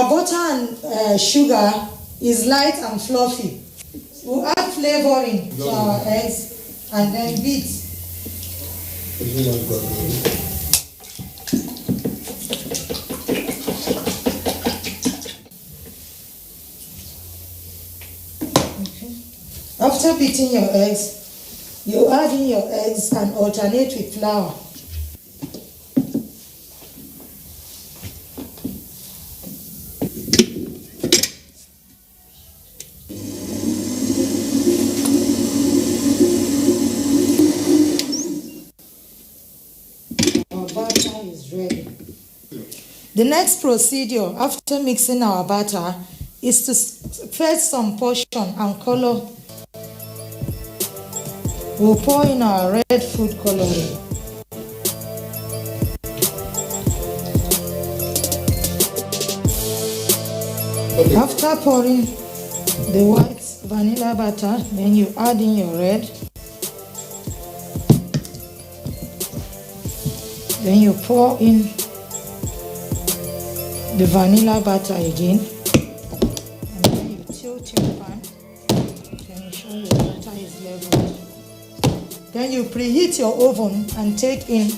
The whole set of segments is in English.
Our butter and sugar is light and fluffy. We'll add flavoring to our eggs and then beat. After beating your eggs, you add in your eggs and alternate with flour. Our batter is ready. The next procedure after mixing our batter is to fetch some portion and color. We'll pour in our red food coloring. Okay. After pouring the white vanilla butter, then you add in your red. Then you pour in the vanilla butter again. And then you tilt your pan to ensure your butter is leveled. Then you preheat your oven and take in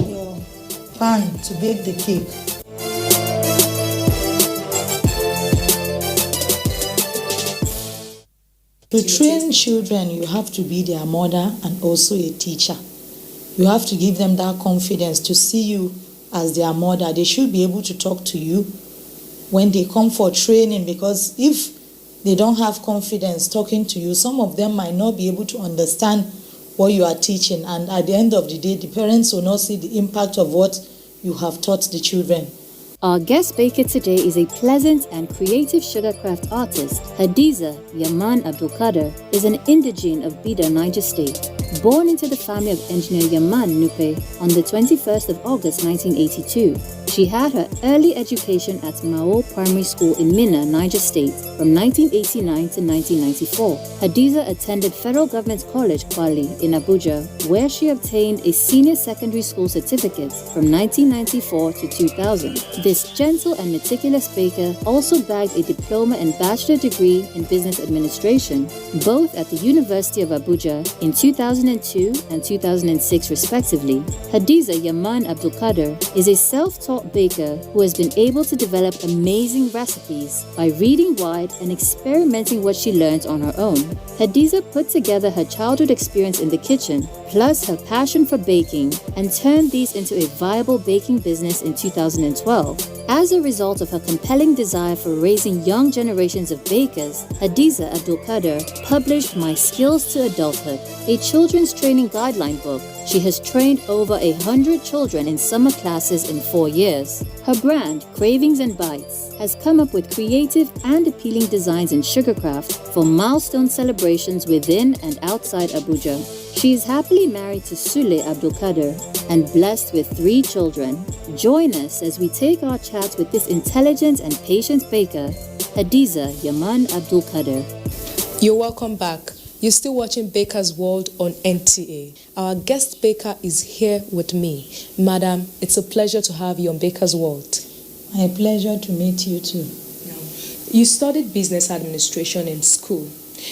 your pan to bake the cake. To train children, you have to be their mother and also a teacher. You have to give them that confidence to see you as their mother. They should be able to talk to you when they come for training, because if they don't have confidence talking to you, some of them might not be able to understand what you are teaching, and at the end of the day, the parents will not see the impact of what you have taught the children. Our guest baker today is a pleasant and creative sugarcraft artist. Hadiza Yaman Abdulkader is an indigene of Bida, Niger State. Born into the family of engineer Yaman Nupe on the 21st of August 1982, she had her early education at Mao Primary School in Minna, Niger State from 1989 to 1994. Hadiza attended Federal Government College, Kwali in Abuja, where she obtained a senior secondary school certificate from 1994 to 2000. This gentle and meticulous baker also bagged a diploma and bachelor degree in business administration, both at the University of Abuja in 2002 and 2006 respectively. Hadiza Yaman Abdulkader is a self-taught baker who has been able to develop amazing recipes by reading wide and experimenting what she learned on her own. Hadiza put together her childhood experience in the kitchen, plus her passion for baking, and turned these into a viable baking business in 2012. As a result of her compelling desire for raising young generations of bakers, Hadiza Abdulkader published My Skills to Adulthood, a children's training guideline book. She has trained over 100 children in summer classes in 4 years. Her brand, Cravings and Bites, has come up with creative and appealing designs in sugarcraft for milestone celebrations within and outside Abuja. She is happily married to Sule Abdulkader and blessed with 3 children. Join us as we take our chat with this intelligent and patient baker, Hadiza Yaman Abdulkader. You're welcome back. You're still watching Baker's World on NTA. Our guest baker is here with me. Madam, it's a pleasure to have you on Baker's World. My pleasure to meet you too. You studied business administration in school.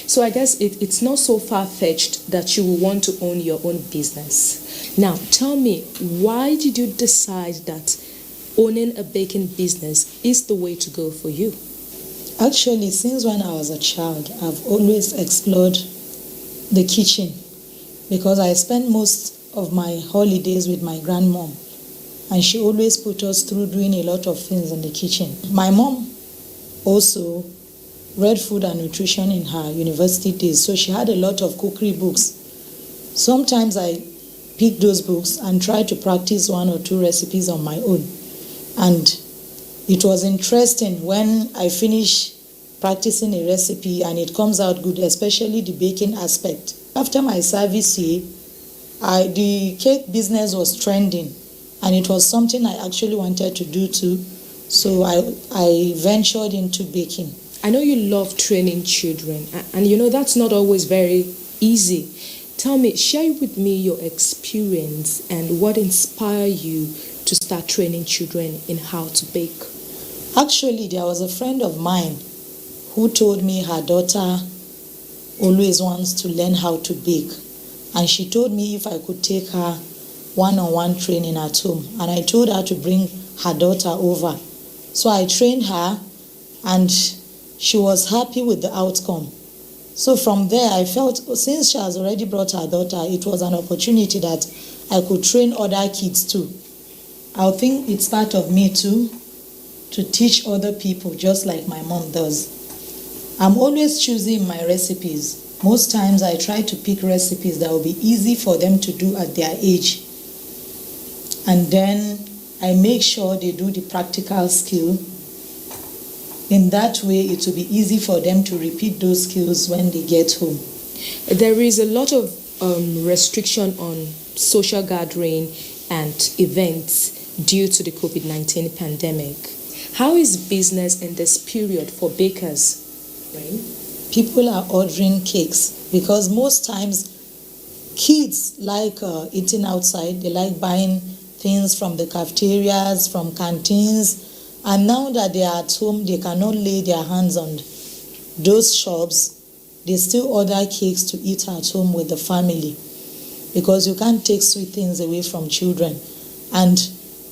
So I guess it's not so far-fetched that you will want to own your own business. Now, tell me, why did you decide that owning a baking business is the way to go for you? Actually, since when I was a child, I've always explored the kitchen because I spent most of my holidays with my grandmom, and she always put us through doing a lot of things in the kitchen. My mom also read food and nutrition in her university days, so she had a lot of cookery books. Sometimes I pick those books and try to practice 1 or 2 recipes on my own. And it was interesting when I finish practicing a recipe and it comes out good, especially the baking aspect. After my service here, the cake business was trending, and it was something I actually wanted to do too. So I ventured into baking. I know you love training children, and you know that's not always very easy. Tell me, share with me your experience and what inspired you to start training children in how to bake. Actually, there was a friend of mine who told me her daughter always wants to learn how to bake. And she told me if I could take her one-on-one training at home. And I told her to bring her daughter over. So I trained her and she was happy with the outcome. So from there, I felt since she has already brought her daughter, it was an opportunity that I could train other kids too. I think it's part of me too, to teach other people just like my mom does. I'm always choosing my recipes. Most times I try to pick recipes that will be easy for them to do at their age. And then I make sure they do the practical skill. In that way, it will be easy for them to repeat those skills when they get home. There is a lot of restriction on social gathering and events due to the COVID-19 pandemic. How is business in this period for bakers? Right? People are ordering cakes because most times kids like eating outside. They like buying things from the cafeterias, from canteens. And now that they are at home, they cannot lay their hands on those shops. They still order cakes to eat at home with the family because you can't take sweet things away from children. And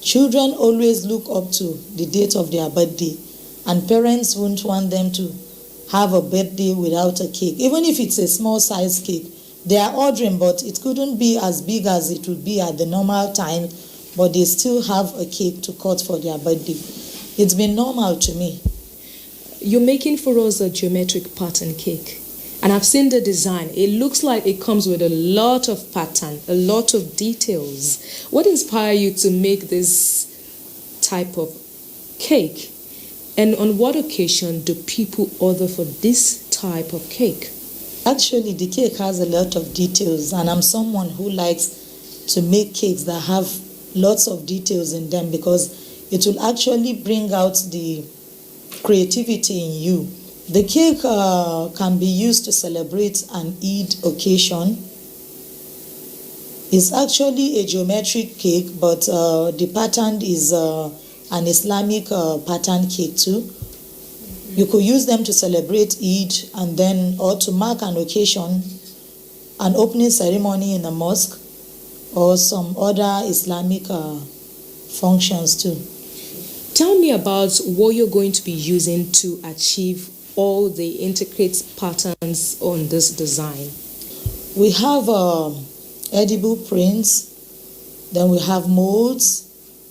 children always look up to the date of their birthday. And parents won't want them to have a birthday without a cake. Even if it's a small size cake, they are ordering, but it couldn't be as big as it would be at the normal time, but they still have a cake to cut for their birthday. It's been normal to me. You're making for us a geometric pattern cake. And I've seen the design. It looks like it comes with a lot of pattern, a lot of details. What inspired you to make this type of cake? And on what occasion do people order for this type of cake? Actually, the cake has a lot of details, and I'm someone who likes to make cakes that have lots of details in them because it will actually bring out the creativity in you. The cake can be used to celebrate an Eid occasion. It's actually a geometric cake, but the pattern is an Islamic pattern cake too. You could use them to celebrate Eid and then, or to mark an occasion, an opening ceremony in a mosque or some other Islamic functions too. Tell me about what you're going to be using to achieve all the intricate patterns on this design. We have edible prints, then we have molds,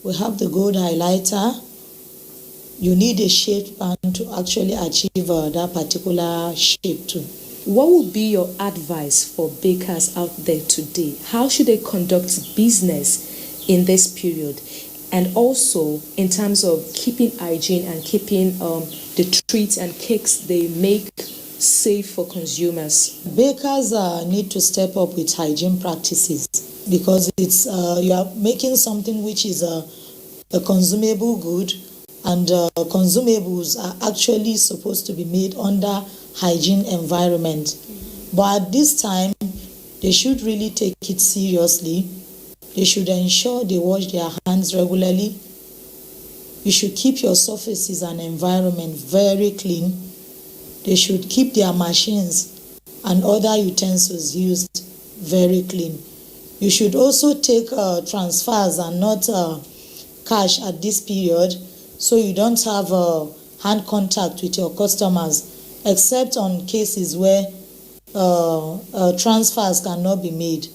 we have the gold highlighter. You need a shape pan to actually achieve that particular shape too. What would be your advice for bakers out there today? How should they conduct business in this period? And also in terms of keeping hygiene and keeping the treats and cakes they make safe for consumers. Bakers need to step up with hygiene practices because it's you are making something which is a consumable good, and consumables are actually supposed to be made under hygiene environment. But at this time, they should really take it seriously. They should ensure they wash their hands regularly. You should keep your surfaces and environment very clean. They should keep their machines and other utensils used very clean. You should also take transfers and not cash at this period, so you don't have hand contact with your customers, except on cases where transfers cannot be made.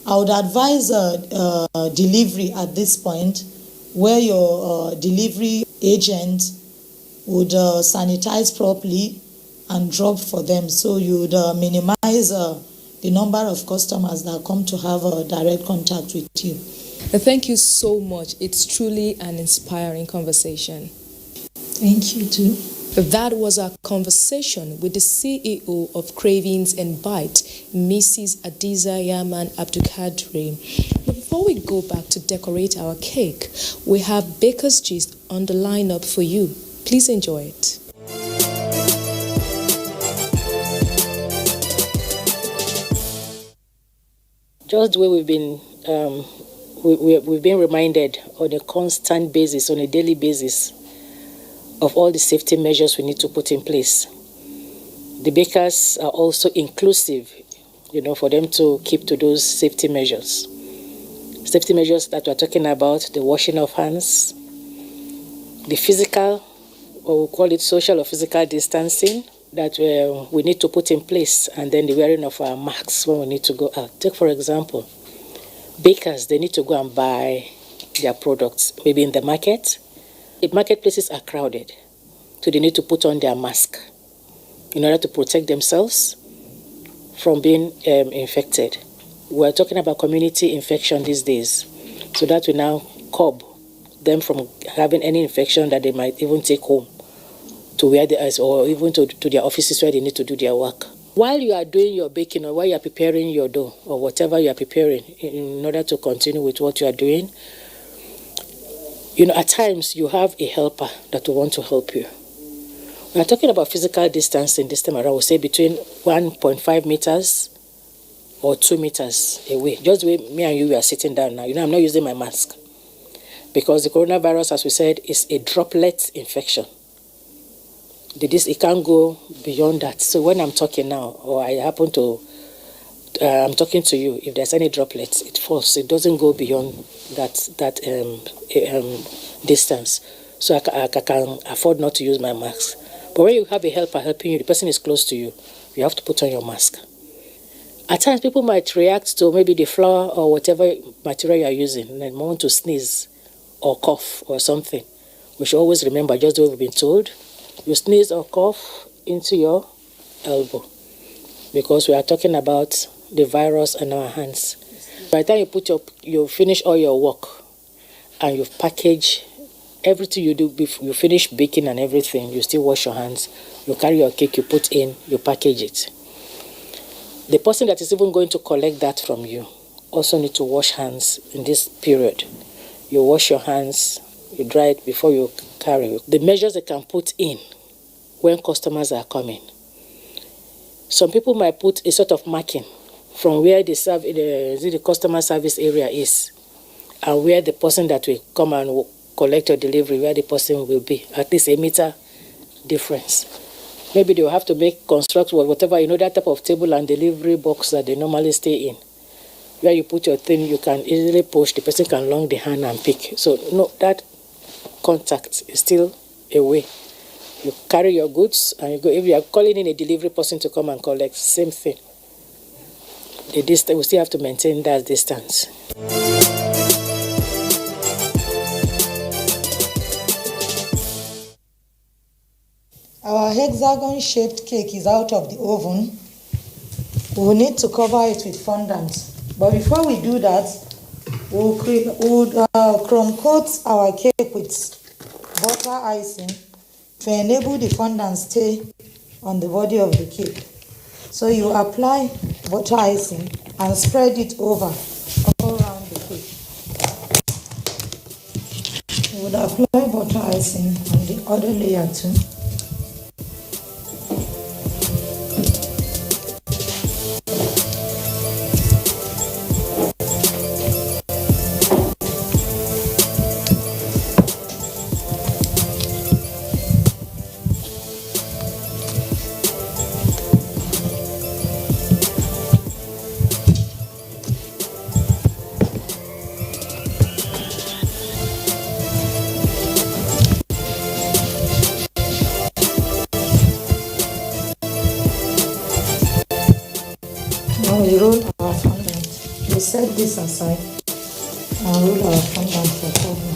I would advise delivery at this point, where your delivery agent would sanitize properly and drop for them, so you would minimize the number of customers that come to have direct contact with you. Thank you so much. It's truly an inspiring conversation. Thank you too. That was our conversation with the CEO of Cravings and Bite, Mrs. Hadiza Yaman Abdulkadir. But before we go back to decorate our cake, we have Baker's Gist on the lineup for you. Please enjoy it. Just the way we've been we've been reminded on a constant basis, on a daily basis, of all the safety measures we need to put in place. The bakers are also inclusive, for them to keep to those safety measures. Safety measures that we're talking about, the washing of hands, the physical, or we call it social or physical distancing, that we need to put in place, and then the wearing of our masks when we need to go out. Take, for example, bakers, they need to go and buy their products, maybe in the market. The marketplaces are crowded, so they need to put on their mask in order to protect themselves from being infected. We're talking about community infection these days, so that will now curb them from having any infection that they might even take home to where they are, or even to their offices where they need to do their work. While you are doing your baking, or while you are preparing your dough, or whatever you are preparing in order to continue with what you are doing, at times you have a helper that will want to help you. We are talking about physical distancing this time around. We'll say between 1.5 meters or 2 meters away. Just the way me and you are sitting down now. I'm not using my mask, because the coronavirus, as we said, is a droplet infection. It can't go beyond that. So when I'm talking now, or I happen to, I'm talking to you, if there's any droplets, it falls. It doesn't go beyond that distance. So I can afford not to use my mask. But when you have a helper helping you, the person is close to you, you have to put on your mask. At times, people might react to maybe the flour or whatever material you are using, and they want to sneeze or cough or something. We should always remember, just the way we've been told, you sneeze or cough into your elbow, because we are talking about the virus in our hands. By the time you finish all your work and you've packaged everything you do, you finish baking and everything, you still wash your hands, you carry your cake, you put in, you package it. The person that is even going to collect that from you also need to wash hands in this period. You wash your hands, you dry it before you carry. The measures they can put in when customers are coming. Some people might put a sort of marking from where the customer service area is, and where the person that will come and collect your delivery, where the person will be, at least a meter difference. Maybe they will have to construct whatever, that type of table and delivery box that they normally stay in. Where you put your thing, you can easily push, the person can long the hand and pick. So no, that contact is still away. You carry your goods and you go. If you are calling in a delivery person to come and collect, same thing. We still have to maintain that distance. Our hexagon-shaped cake is out of the oven. We will need to cover it with fondant. But before we do that, we'll chrome coat our cake with butter icing to enable the fondant stay on the body of the cake. So you apply butter icing and spread it over all around the cake. You would apply butter icing on the other layer too. Now we roll our fondant. We set this aside and roll our fondant for covering.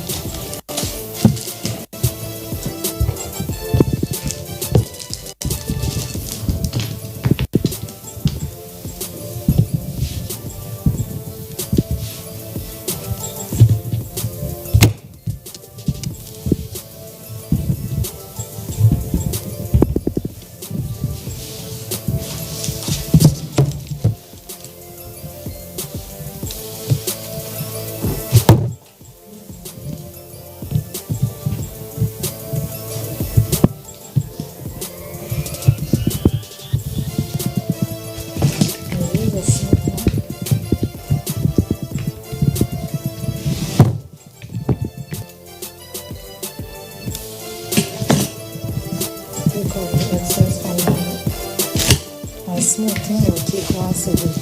smoothing your cake once again.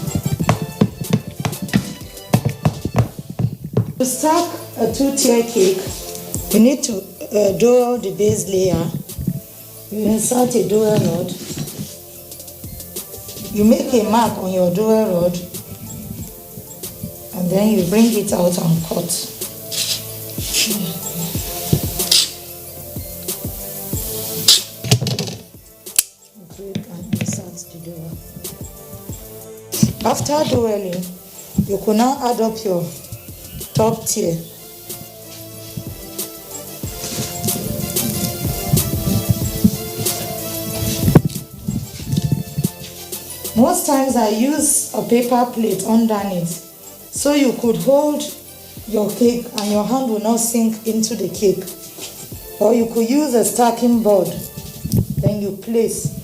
To stack a 2-tier cake, you need to dough the base layer. You insert a dowel rod. You make a mark on your dowel rod, and then you bring it out and cut. And insert the dowel. After doweling, you can now add up your top tier. Most times I use a paper plate underneath, so you could hold your cake and your hand will not sink into the cake. Or you could use a stacking board, then you place.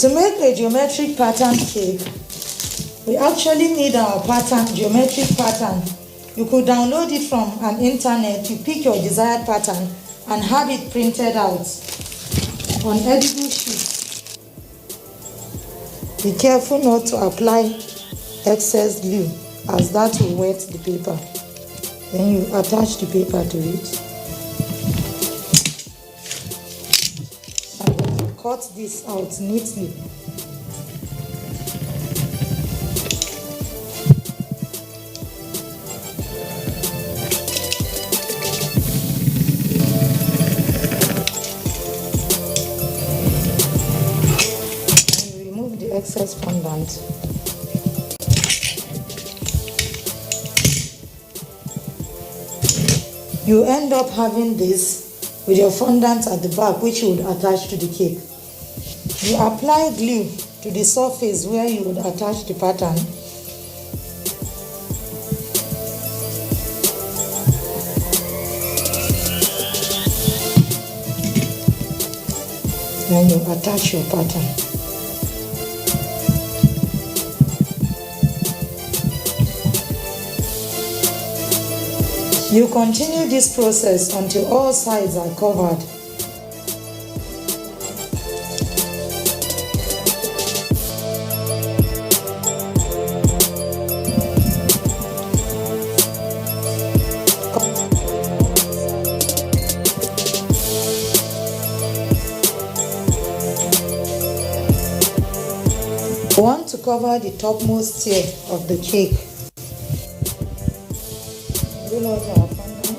To make a geometric pattern cake, we actually need our pattern, geometric pattern. You could download it from an internet, you pick your desired pattern and have it printed out on edible sheets. Be careful not to apply excess glue, as that will wet the paper. Then you attach the paper to it. And then you cut this out neatly. Excess fondant. You end up having this with your fondant at the back, which you would attach to the cake. You apply glue to the surface where you would attach the pattern. Then you attach your pattern. You continue this process until all sides are covered. You want to cover the topmost tier of the cake. Roll out our fondant.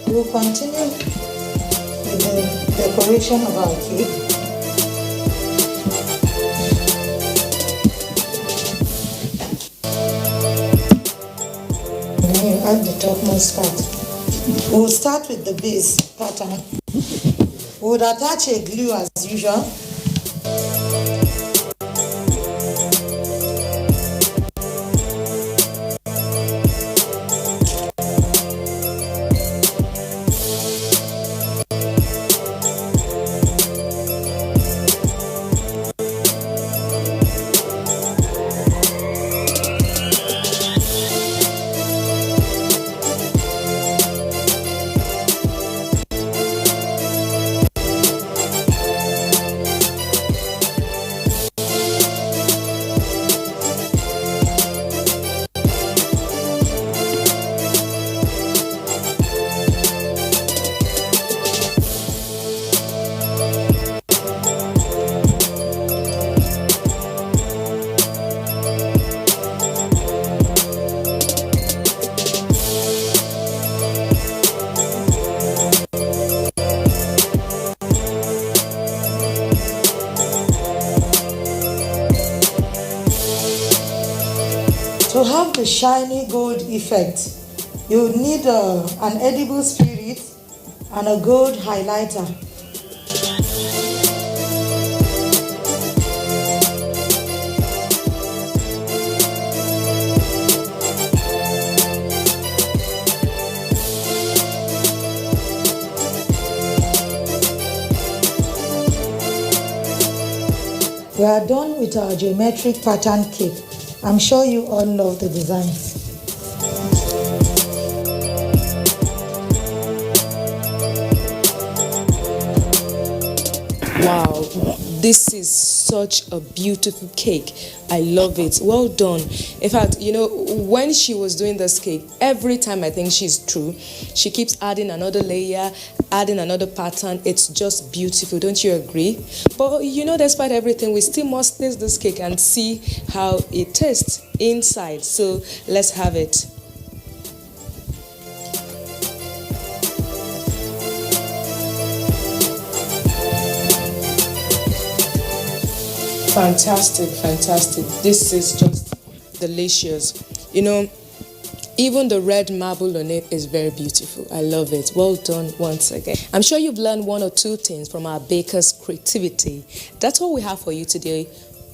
We will continue with the decoration of our cake. Add the topmost part. We'll start with the base pattern. We would attach a glue as usual. To have the shiny gold effect, you would need an edible spirit and a gold highlighter. We are done with our geometric pattern cake. I'm sure you all love the designs. Wow, this is such a beautiful cake. I love it. Well done. In fact, when she was doing this cake, every time I think she's through, she keeps adding another layer, adding another pattern. It's just beautiful. Don't you agree? But despite everything, we still must taste this cake and see how it tastes inside. So let's have it. Fantastic, fantastic. This is just delicious. Even the red marble on it is very beautiful. I love it. Well done once again. I'm sure you've learned one or two things from our baker's creativity. That's all we have for you today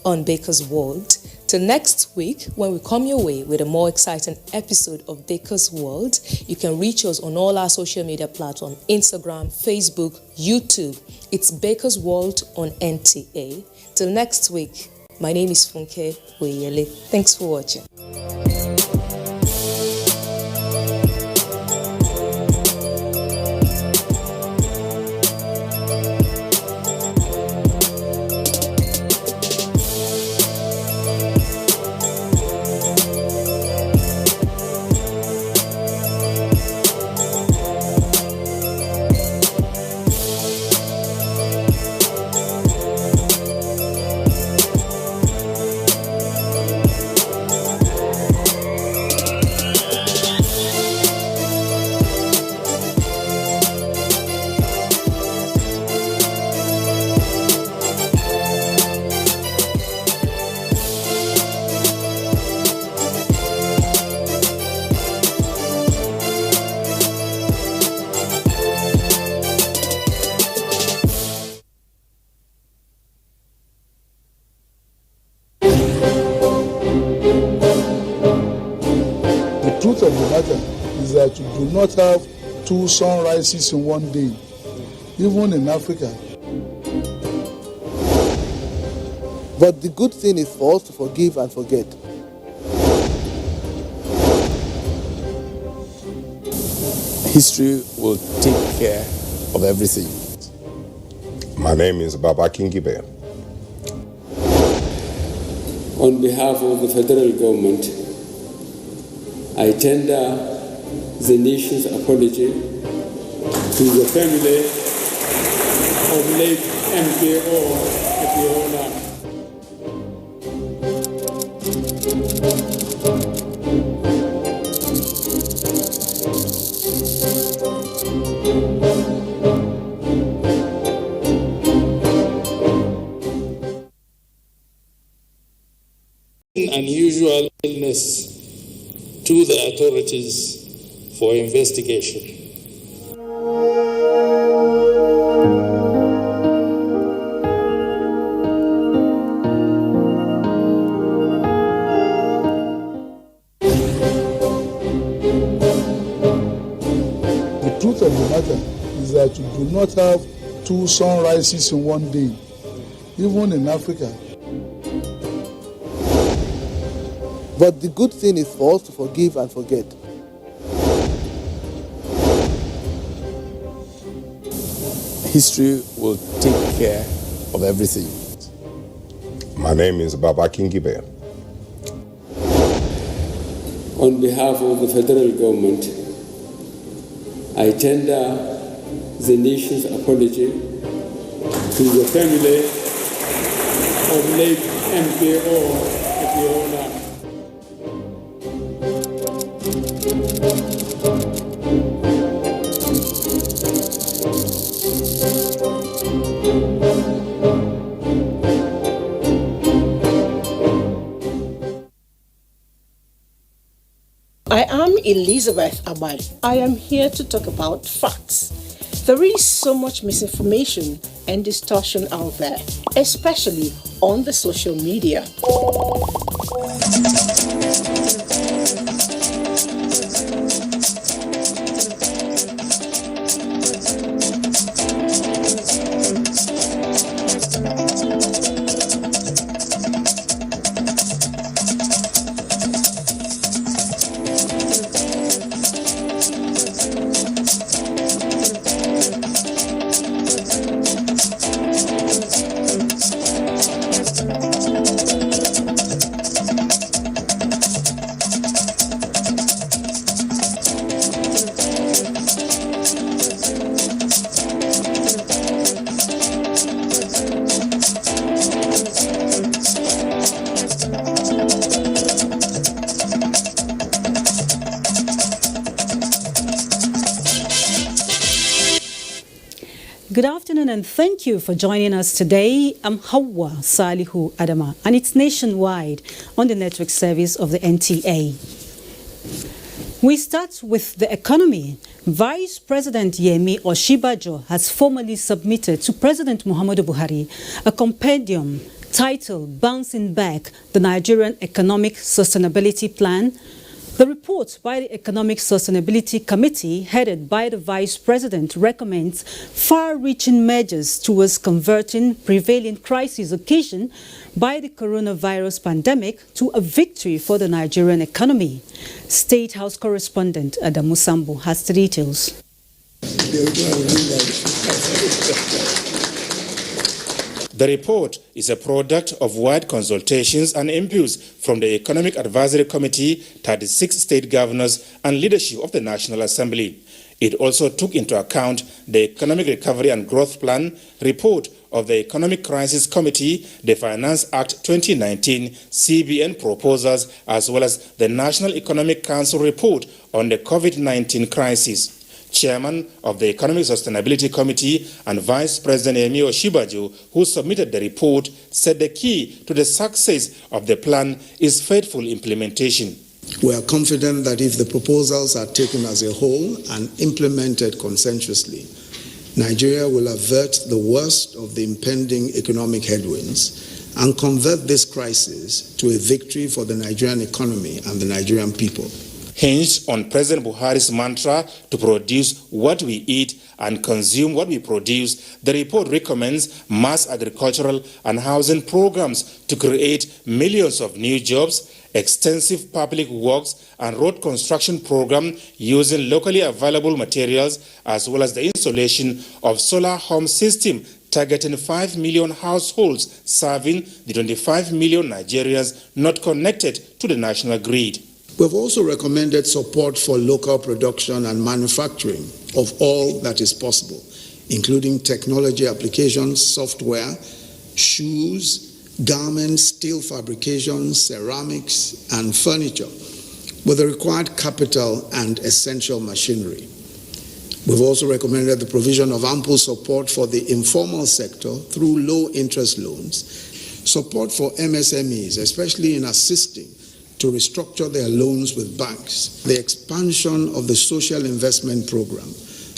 on Baker's World. Till next week, when we come your way with a more exciting episode of Baker's World, you can reach us on all our social media platforms, Instagram, Facebook, YouTube. It's Baker's World on NTA. Till next week, my name is Funke Oyele. Thanks for watching. The truth of the matter is that you do not have two sunrises in one day, even in Africa. But the good thing is for us to forgive and forget. History will take care of everything. My name is Baba Kingibe. On behalf of the federal government, I tender the nation's apology to the family of late MKO Abiola. Unusual illness to the authorities for investigation. The truth of the matter is that you do not have two sunrises in one day, even in Africa. But the good thing is for us to forgive and forget. History will take care of everything. My name is Baba Kingibe. On behalf of the federal government, I tender the nation's apology to the family of late MKO Abiola. I am Elizabeth Abad. I am here to talk about facts. There is so much misinformation and distortion out there, especially on the social media. Good afternoon and thank you for joining us today. I'm Hawa Salihu Adama and it's nationwide on the network service of the NTA. We start with the economy. Vice President Yemi Osinbajo has formally submitted to President Muhammadu Buhari a compendium titled Bouncing Back, the Nigerian Economic Sustainability Plan. The report by the Economic Sustainability Committee, headed by the Vice President, recommends far-reaching measures towards converting prevailing crisis occasioned by the coronavirus pandemic to a victory for the Nigerian economy. State House correspondent Adamu Sambo has the details. The report is a product of wide consultations and inputs from the Economic Advisory Committee, 36 state governors, and leadership of the National Assembly. It also took into account the Economic Recovery and Growth Plan report of the Economic Crisis Committee, the Finance Act 2019, CBN proposals, as well as the National Economic Council report on the COVID-19 crisis. Chairman of the Economic Sustainability Committee and Vice President Yemi Osinbajo, who submitted the report, said the key to the success of the plan is faithful implementation. We are confident that if the proposals are taken as a whole and implemented consensuously, Nigeria will avert the worst of the impending economic headwinds and convert this crisis to a victory for the Nigerian economy and the Nigerian people. Hinged on President Buhari's mantra to produce what we eat and consume what we produce, the report recommends mass agricultural and housing programs to create millions of new jobs, extensive public works and road construction program using locally available materials, as well as the installation of solar home system targeting 5 million households, serving the 25 million Nigerians not connected to the national grid. We've also recommended support for local production and manufacturing of all that is possible, including technology applications, software, shoes, garments, steel fabrication, ceramics, and furniture, with the required capital and essential machinery. We've also recommended the provision of ample support for the informal sector through low-interest loans, support for MSMEs, especially in assisting to restructure their loans with banks, the expansion of the social investment program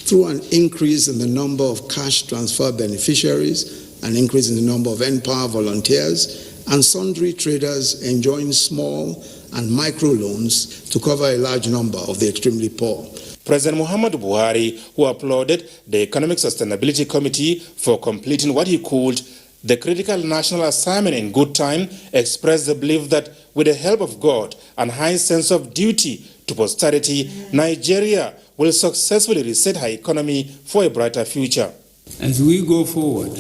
through an increase in the number of cash transfer beneficiaries, an increase in the number of NPower volunteers, and sundry traders enjoying small and micro loans to cover a large number of the extremely poor. President Muhammadu Buhari, who applauded the Economic Sustainability Committee for completing what he called the critical national assignment in good time, expressed the belief that with the help of God and high sense of duty to posterity, Nigeria will successfully reset her economy for a brighter future. As we go forward,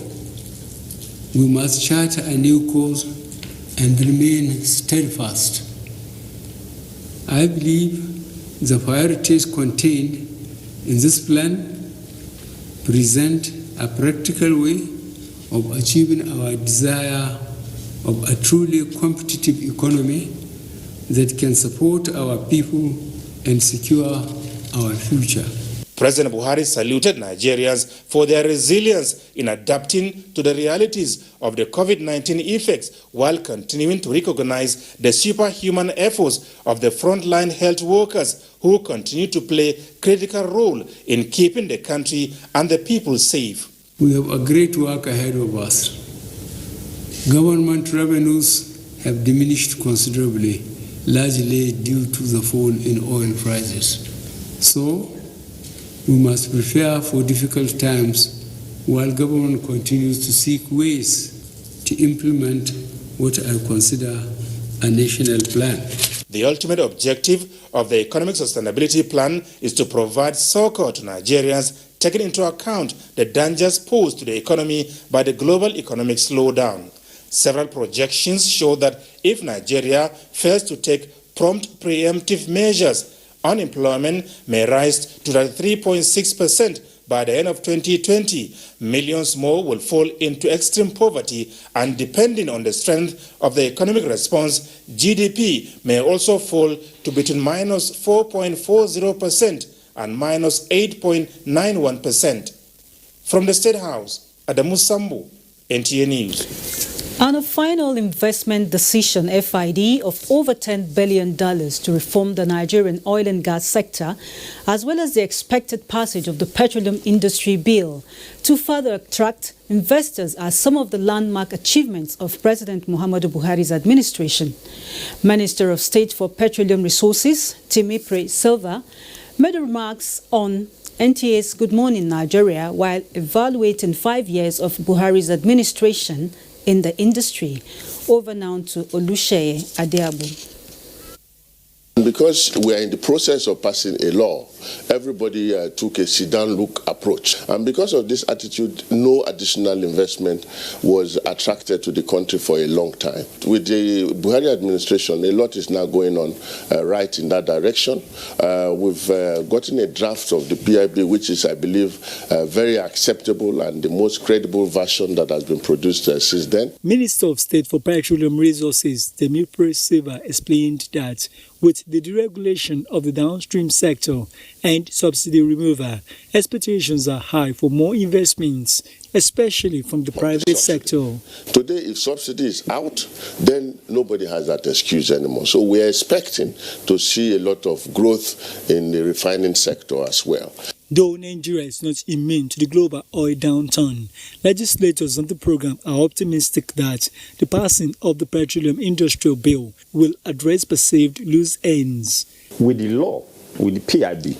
we must chart a new course and remain steadfast. I believe the priorities contained in this plan present a practical way of achieving our desire of a truly competitive economy that can support our people and secure our future. President Buhari saluted Nigerians for their resilience in adapting to the realities of the COVID-19 effects, while continuing to recognize the superhuman efforts of the frontline health workers who continue to play a critical role in keeping the country and the people safe. We have a great work ahead of us. Government revenues have diminished considerably, largely due to the fall in oil prices. So, we must prepare for difficult times while government continues to seek ways to implement what I consider a national plan. The ultimate objective of the Economic Sustainability Plan is to provide succor to Nigerians, taking into account the dangers posed to the economy by the global economic slowdown. Several projections show that if Nigeria fails to take prompt preemptive measures, unemployment may rise to 3.6% by the end of 2020. Millions more will fall into extreme poverty, and depending on the strength of the economic response, GDP may also fall to between minus 4.40% and minus 8.91%. From the State House, Adamu Sambo, NTA News. And a final investment decision, FID, of over $10 billion to reform the Nigerian oil and gas sector, as well as the expected passage of the Petroleum Industry Bill to further attract investors are some of the landmark achievements of President Muhammadu Buhari's administration. Minister of State for Petroleum Resources, Timipre Silva, made remarks on NTA's Good Morning Nigeria while evaluating 5 years of Buhari's administration in the industry. Over now to Oluseye Adeabu. Because we are in the process of passing a law, everybody took a sit-down look approach. And because of this attitude, no additional investment was attracted to the country for a long time. With the Buhari administration, a lot is now going on right in that direction. We've gotten a draft of the PIB, which is, I believe, very acceptable and the most credible version that has been produced since then. Minister of State for Petroleum Resources, Temipre Silva, explained that with the deregulation of the downstream sector and subsidy removal, expectations are high for more investments, especially from the private sector. Today, if subsidy is out, then nobody has that excuse anymore. So we are expecting to see a lot of growth in the refining sector as well. Though Nigeria is not immune to the global oil downturn, legislators on the program are optimistic that the passing of the Petroleum Industrial Bill will address perceived loose ends. With the law, with the PIB,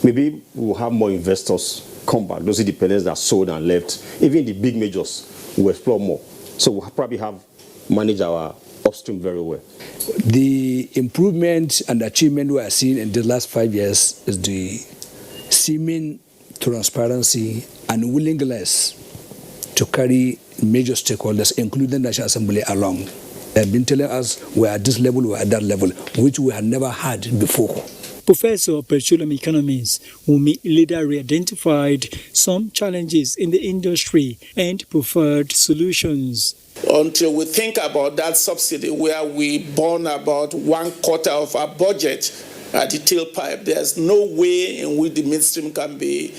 maybe we'll have more investors come back. Those independents that sold and left, even the big majors will explore more. So we'll probably have managed our upstream very well. The improvement and achievement we are seeing in the last 5 years is the seeming transparency and willingness to carry major stakeholders, including the National Assembly, along. They've been telling us we're at this level, we're at that level, which we had never had before. Professor of Petroleum Economics, Wumi later identified some challenges in the industry and preferred solutions. Until we think about that subsidy where we burn about 1/4 of our budget at the tailpipe, there's no way in which the midstream can be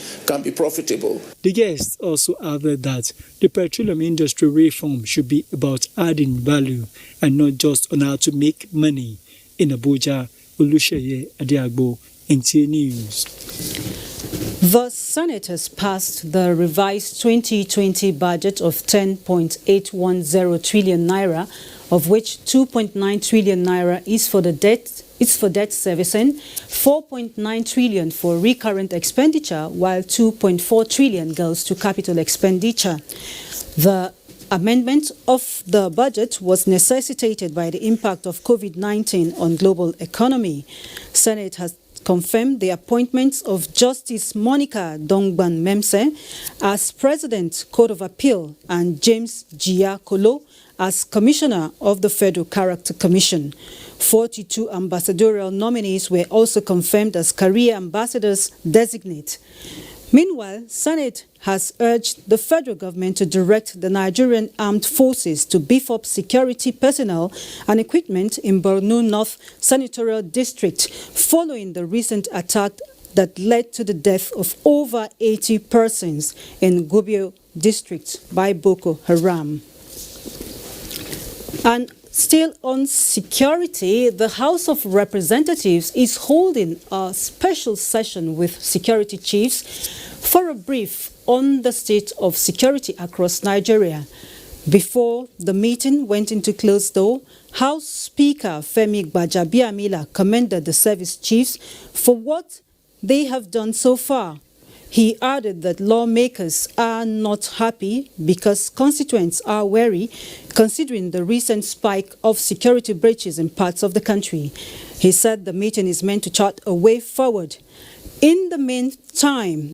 profitable. The guests also added that the petroleum industry reform should be about adding value and not just on how to make money. In Abuja, Oluseye Adeagbo, NTA News. The Senate has passed the revised 2020 budget of 10.810 trillion naira, of which 2.9 trillion naira is for debt servicing, 4.9 trillion for recurrent expenditure, while 2.4 trillion goes to capital expenditure. The amendment of the budget was necessitated by the impact of COVID-19 on global economy. Senate has confirmed the appointments of Justice Monica Dongban Memse as President, Court of Appeal, and James Jia Kolo as Commissioner of the Federal Character Commission. 42 ambassadorial nominees were also confirmed as career ambassadors designate. Meanwhile, Senate has urged the federal government to direct the Nigerian Armed Forces to beef up security personnel and equipment in Borno North Senatorial District following the recent attack that led to the death of over 80 persons in Gubio District by Boko Haram. And still on security, the House of Representatives is holding a special session with security chiefs for a brief on the state of security across Nigeria. Before the meeting went into closed door, House Speaker Femi Gbajabiamila commended the service chiefs for what they have done so far. He added that lawmakers are not happy because constituents are wary, considering the recent spike of security breaches in parts of the country. He said the meeting is meant to chart a way forward. In the meantime,